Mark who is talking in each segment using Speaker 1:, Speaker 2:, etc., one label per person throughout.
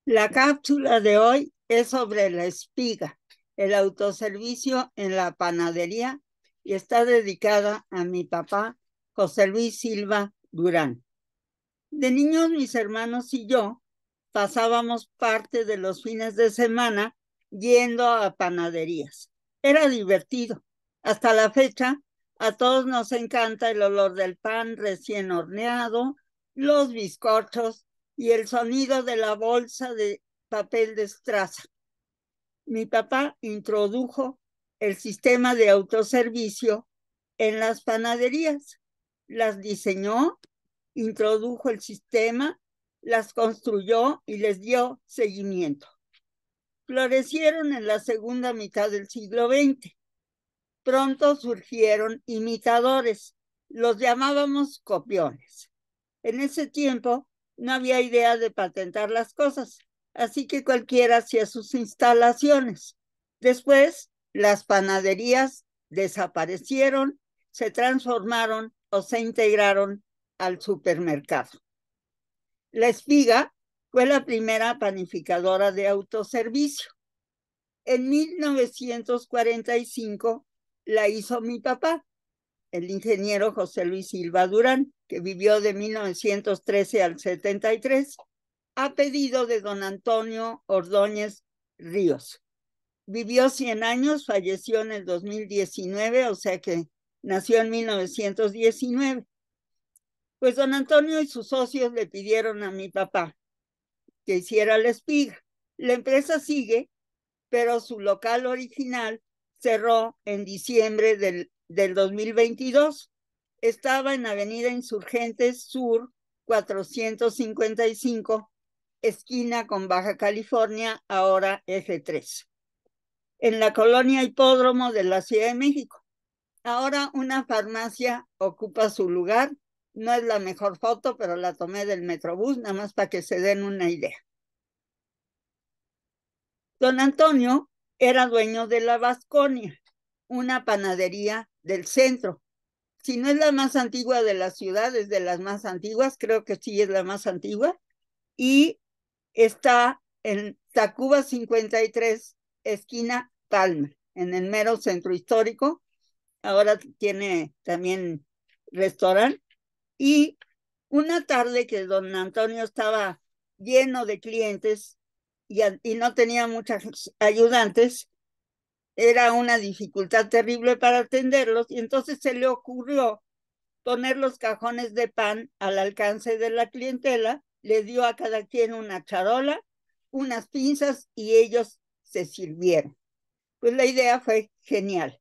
Speaker 1: La cápsula de hoy es sobre la espiga, el autoservicio en la panadería, y está dedicada a mi papá, José Luis Silva Durán. De niños, mis hermanos y yo pasábamos parte de los fines de semana yendo a panaderías. Era divertido. Hasta la fecha, a todos nos encanta el olor del pan recién horneado, los bizcochos y el sonido de la bolsa de papel de estraza. Mi papá introdujo el sistema de autoservicio en las panaderías. Las diseñó, introdujo el sistema, las construyó y les dio seguimiento. Florecieron en la segunda mitad del siglo XX. Pronto surgieron imitadores, los llamábamos copiones. En ese tiempo no había idea de patentar las cosas, así que cualquiera hacía sus instalaciones. Después, las panaderías desaparecieron, se transformaron o se integraron al supermercado. La Espiga fue la primera panificadora de autoservicio. En 1945 la hizo mi papá, el ingeniero José Luis Silva Durán, que vivió de 1913 al 73, a pedido de don Antonio Ordóñez Ríos. Vivió 100 años, falleció en el 2019, o sea que nació en 1919. Pues don Antonio y sus socios le pidieron a mi papá que hiciera la espiga. La empresa sigue, pero su local original cerró en diciembre del 2022. Estaba en Avenida Insurgentes Sur 455, esquina con Baja California, ahora F3, en la colonia Hipódromo de la Ciudad de México. Ahora una farmacia ocupa su lugar. No es la mejor foto, pero la tomé del Metrobús, nada más para que se den una idea. Don Antonio era dueño de la Vasconia, una panadería del centro. Si no es la más antigua de la ciudad, es de las más antiguas, creo que sí es la más antigua, y está en Tacuba 53, esquina Palma, en el mero centro histórico. Ahora tiene también restaurante. Y una tarde que don Antonio estaba lleno de clientes y no tenía muchos ayudantes, era una dificultad terrible para atenderlos, y entonces se le ocurrió poner los cajones de pan al alcance de la clientela. Le dio a cada quien una charola, unas pinzas, y ellos se sirvieron. Pues la idea fue genial.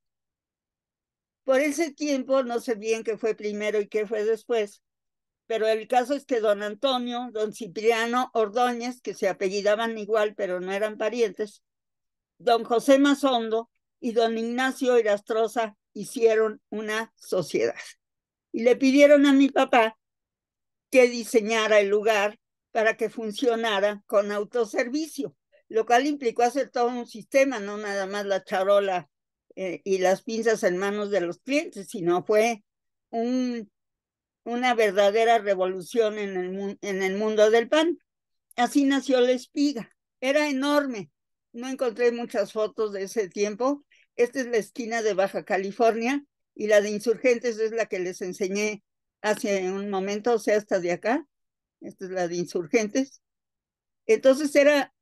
Speaker 1: Por ese tiempo, no sé bien qué fue primero y qué fue después, pero el caso es que don Antonio, don Cipriano Ordóñez, que se apellidaban igual pero no eran parientes, don José Mazondo y don Ignacio Irastroza hicieron una sociedad. Y le pidieron a mi papá que diseñara el lugar para que funcionara con autoservicio, lo cual implicó hacer todo un sistema, no nada más la charola y las pinzas en manos de los clientes, sino fue un, una verdadera revolución en el mundo del pan. Así nació la espiga. Era enorme. No encontré muchas fotos de ese tiempo. Esta es la esquina de Baja California, y la de Insurgentes es la que les enseñé hace un momento, o sea, hasta de acá. Esta es la de Insurgentes. Entonces era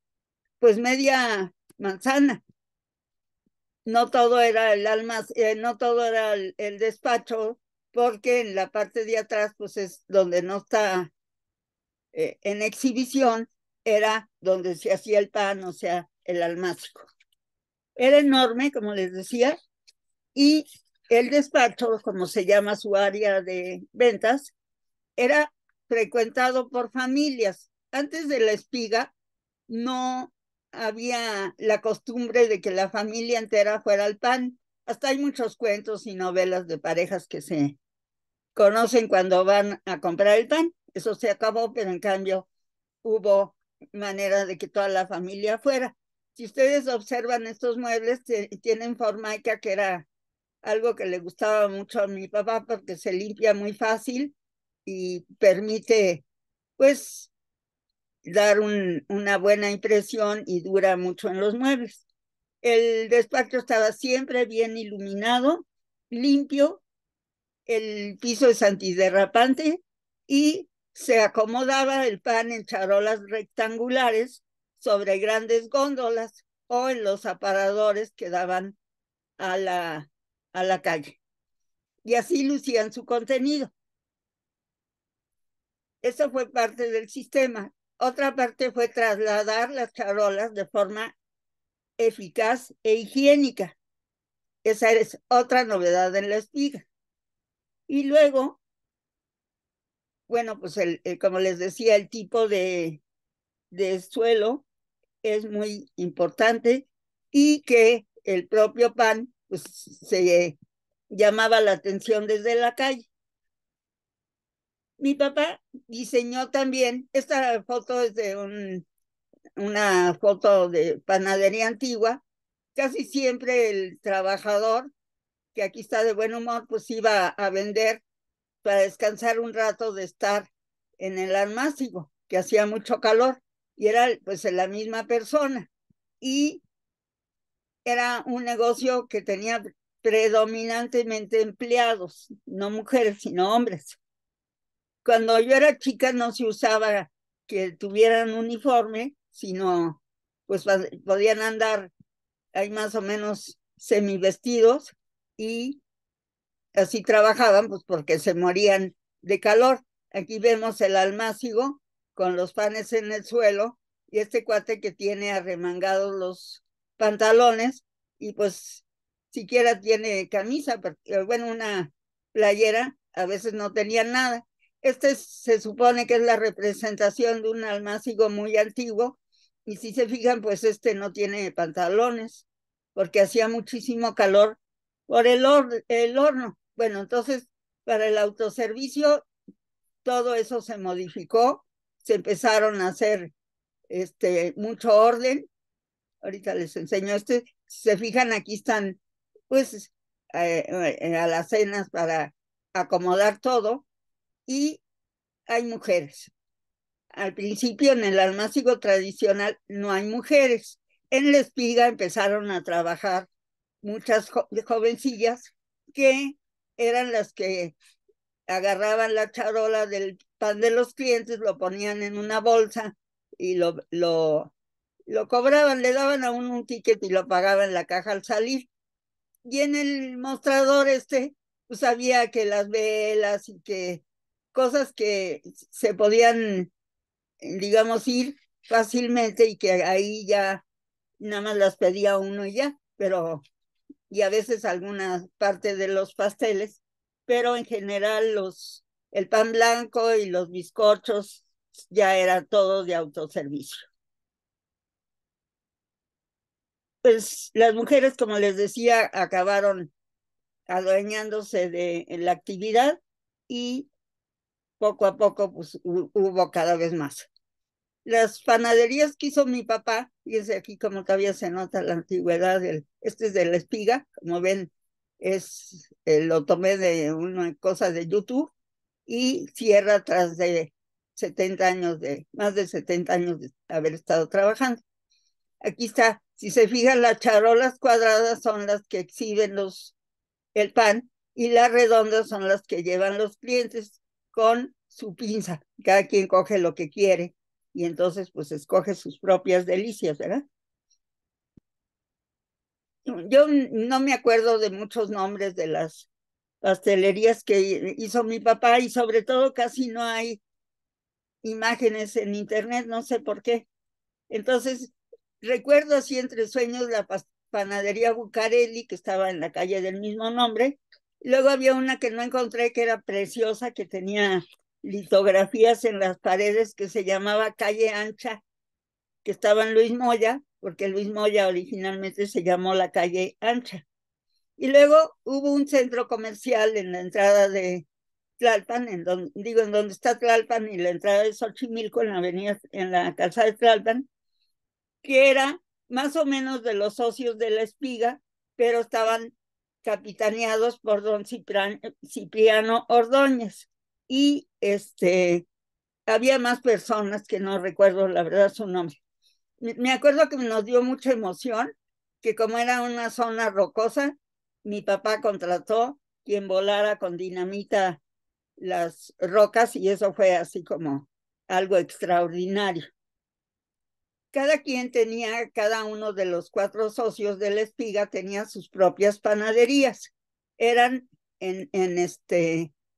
Speaker 1: pues media manzana. No todo era el alma, no todo era el despacho, porque en la parte de atrás pues es donde no está en exhibición, era donde se hacía el pan, o sea, el almácigo. Era enorme, como les decía, y el despacho, como se llama su área de ventas, era frecuentado por familias. Antes de la espiga no había la costumbre de que la familia entera fuera al pan. Hasta hay muchos cuentos y novelas de parejas que se conocen cuando van a comprar el pan. Eso se acabó, pero en cambio hubo manera de que toda la familia fuera. Si ustedes observan estos muebles, tienen formica, que era algo que le gustaba mucho a mi papá porque se limpia muy fácil y permite, pues, dar una buena impresión y dura mucho en los muebles. El despacho estaba siempre bien iluminado, limpio, el piso es antiderrapante y se acomodaba el pan en charolas rectangulares sobre grandes góndolas o en los aparadores que daban a la calle. Y así lucían su contenido. Eso fue parte del sistema. Otra parte fue trasladar las charolas de forma eficaz e higiénica. Esa es otra novedad en la espiga. Y luego, bueno, pues como les decía, el tipo de suelo es muy importante y que el propio pan pues, se llamaba la atención desde la calle. Mi papá diseñó también, esta foto es de una foto de panadería antigua, casi siempre el trabajador, que aquí está de buen humor, pues iba a vender para descansar un rato de estar en el almácigo, que hacía mucho calor, y era pues la misma persona. Y era un negocio que tenía predominantemente empleados, no mujeres, sino hombres. Cuando yo era chica no se usaba que tuvieran uniforme, sino pues podían andar ahí más o menos semivestidos y así trabajaban, pues porque se morían de calor. Aquí vemos el almácigo con los panes en el suelo y este cuate que tiene arremangados los pantalones y pues siquiera tiene camisa, porque, bueno, una playera, a veces no tenía nada. Se supone que es la representación de un almácigo muy antiguo y si se fijan, pues no tiene pantalones porque hacía muchísimo calor por el horno. Bueno, entonces, para el autoservicio, todo eso se modificó, se empezaron a hacer mucho orden. Ahorita les enseño si se fijan, aquí están, pues, alacenas para acomodar todo y hay mujeres. Al principio, en el almácigo tradicional, no hay mujeres. En la espiga empezaron a trabajar muchas jovencillas que eran las que agarraban la charola del pan de los clientes, lo ponían en una bolsa y lo cobraban, le daban a uno un ticket y lo pagaban en la caja al salir. Y en el mostrador pues había que las velas y que cosas que se podían, digamos, ir fácilmente y que ahí ya nada más las pedía uno y ya, pero y a veces alguna parte de los pasteles, pero en general el pan blanco y los bizcochos ya era todo de autoservicio. Pues las mujeres, como les decía, acabaron adueñándose de la actividad y poco a poco pues hubo cada vez más. Las panaderías que hizo mi papá, y es aquí como todavía se nota la antigüedad, este es de la espiga, como ven, lo tomé de una cosa de YouTube y cierra tras de 70 años, más de 70 años de haber estado trabajando. Aquí está, si se fijan, las charolas cuadradas son las que exhiben el pan y las redondas son las que llevan los clientes con su pinza. Cada quien coge lo que quiere y entonces pues escoge sus propias delicias, ¿verdad? Yo no me acuerdo de muchos nombres de las pastelerías que hizo mi papá y sobre todo casi no hay imágenes en internet, no sé por qué. Entonces, recuerdo así entre sueños la panadería Bucareli, que estaba en la calle del mismo nombre. Luego había una que no encontré, que era preciosa, que tenía litografías en las paredes, que se llamaba Calle Ancha, que estaba en Luis Moya, porque Luis Moya originalmente se llamó la Calle Ancha. Y luego hubo un centro comercial en la entrada de Tlalpan, en donde está Tlalpan y la entrada de Xochimilco, en la avenida, en la calzada de Tlalpan, que era más o menos de los socios de la espiga, pero estaban capitaneados por don Cipriano Ordóñez. Y había más personas que no recuerdo la verdad su nombre. Me acuerdo que nos dio mucha emoción que como era una zona rocosa, mi papá contrató quien volara con dinamita las rocas y eso fue así como algo extraordinario. Cada uno de los 4 socios de la espiga tenía sus propias panaderías. Eran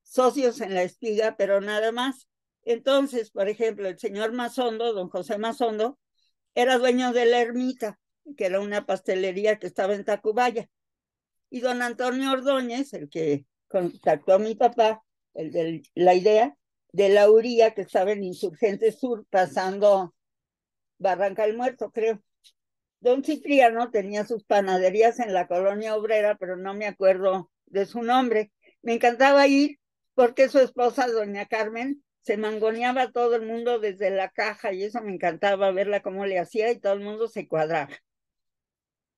Speaker 1: socios en la espiga, pero nada más. Entonces, por ejemplo, el señor Mazondo, don José Mazondo, era dueño de la Ermita, que era una pastelería que estaba en Tacubaya. Y don Antonio Ordóñez, el que contactó a mi papá, el de la idea, de la Uría, que estaba en Insurgente Sur, pasando Barranca del Muerto, creo. Don Cipriano tenía sus panaderías en la colonia obrera, pero no me acuerdo de su nombre. Me encantaba ir porque su esposa, doña Carmen, se mangoneaba a todo el mundo desde la caja y eso me encantaba verla cómo le hacía y todo el mundo se cuadraba.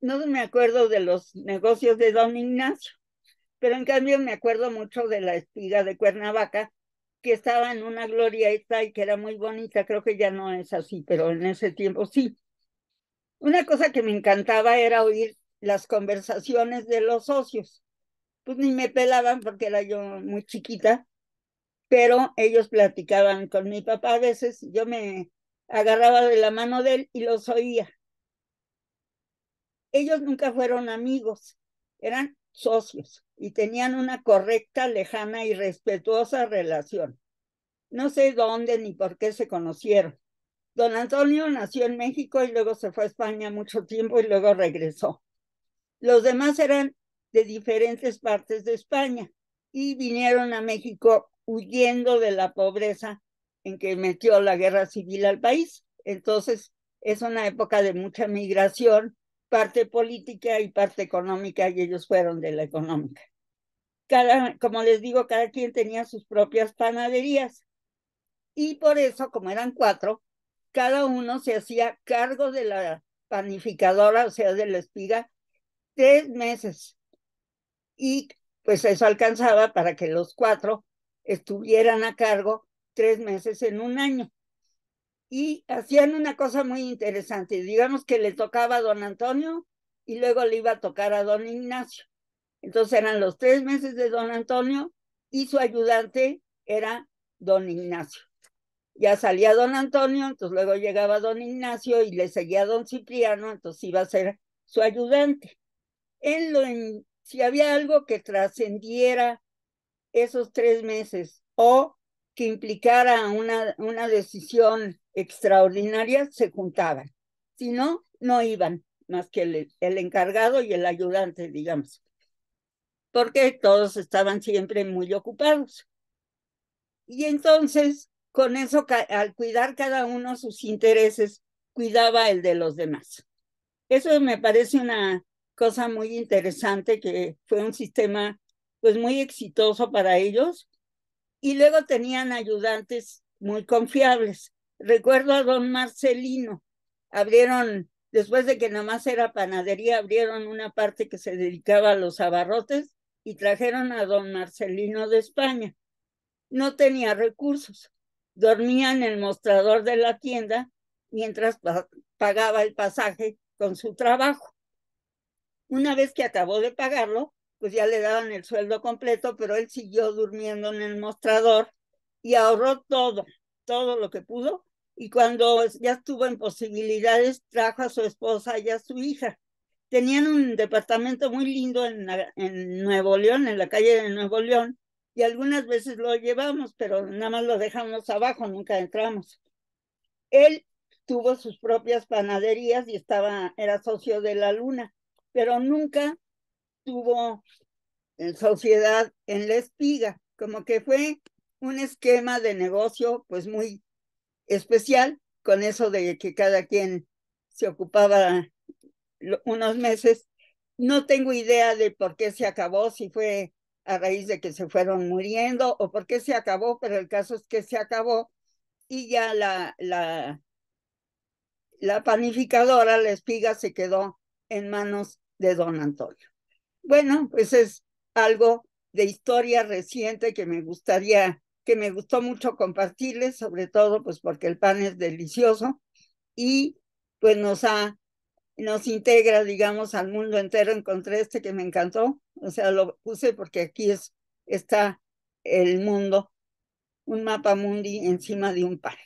Speaker 1: No me acuerdo de los negocios de don Ignacio, pero en cambio me acuerdo mucho de la espiga de Cuernavaca, que estaba en una glorieta y que era muy bonita. Creo que ya no es así, pero en ese tiempo sí. Una cosa que me encantaba era oír las conversaciones de los socios. Pues ni me pelaban porque era yo muy chiquita, pero ellos platicaban con mi papá a veces, yo me agarraba de la mano de él y los oía. Ellos nunca fueron amigos, eran socios y tenían una correcta, lejana y respetuosa relación. No sé dónde ni por qué se conocieron. Don Antonio nació en México y luego se fue a España mucho tiempo y luego regresó. Los demás eran de diferentes partes de España y vinieron a México huyendo de la pobreza en que metió la guerra civil al país. Entonces, es una época de mucha migración, parte política y parte económica, y ellos fueron de la económica. Como les digo, cada quien tenía sus propias panaderías y por eso, como eran 4, cada uno se hacía cargo de la panificadora, o sea, de la espiga, 3 meses. Y pues eso alcanzaba para que los 4 estuvieran a cargo 3 meses en un año. Y hacían una cosa muy interesante. Digamos que le tocaba a don Antonio y luego le iba a tocar a don Ignacio. Entonces eran los 3 meses de don Antonio y su ayudante era don Ignacio. Ya salía don Antonio, entonces luego llegaba don Ignacio y le seguía don Cipriano, entonces iba a ser su ayudante. Si había algo que trascendiera esos 3 meses o que implicara una decisión extraordinaria, se juntaban. Si no, no iban, más que el encargado y el ayudante, digamos, porque todos estaban siempre muy ocupados. Y entonces, con eso, al cuidar cada uno sus intereses, cuidaba el de los demás. Eso me parece una cosa muy interesante, que fue un sistema pues muy exitoso para ellos. Y luego tenían ayudantes muy confiables. Recuerdo a don Marcelino. Después de que nomás era panadería, abrieron una parte que se dedicaba a los abarrotes y trajeron a don Marcelino de España. No tenía recursos. Dormía en el mostrador de la tienda mientras pagaba el pasaje con su trabajo. Una vez que acabó de pagarlo, pues ya le daban el sueldo completo, pero él siguió durmiendo en el mostrador y ahorró todo lo que pudo. Y cuando ya estuvo en posibilidades, trajo a su esposa y a su hija. Tenían un departamento muy lindo en Nuevo León, en la calle de Nuevo León, y algunas veces lo llevamos, pero nada más lo dejamos abajo, nunca entramos. Él tuvo sus propias panaderías y era socio de la Luna, pero nunca tuvo sociedad en la espiga, como que fue un esquema de negocio pues muy especial, con eso de que cada quien se ocupaba unos meses. No tengo idea de por qué se acabó, si fue a raíz de que se fueron muriendo o por qué se acabó, pero el caso es que se acabó y ya la panificadora, la espiga, se quedó en manos de don Antonio. Bueno, pues es algo de historia reciente que me gustaría que me gustó mucho compartirles, sobre todo pues porque el pan es delicioso y pues nos integra, digamos, al mundo entero. Encontré este que me encantó, o sea, lo puse porque aquí está el mundo, un mapa mundi encima de un pan.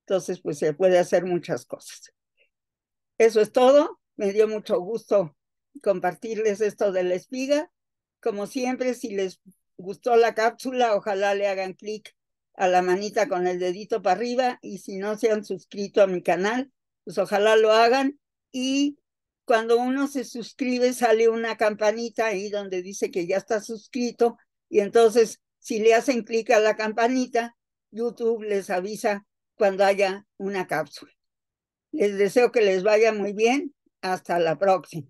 Speaker 1: Entonces, pues se puede hacer muchas cosas. Eso es todo. Me dio mucho gusto compartirles esto de la espiga. Como siempre, si les gustó la cápsula, ojalá le hagan clic a la manita con el dedito para arriba, y si no se han suscrito a mi canal, pues ojalá lo hagan. Y cuando uno se suscribe, sale una campanita ahí donde dice que ya está suscrito, y entonces si le hacen clic a la campanita, YouTube les avisa cuando haya una cápsula. Les deseo que les vaya muy bien. Hasta la próxima.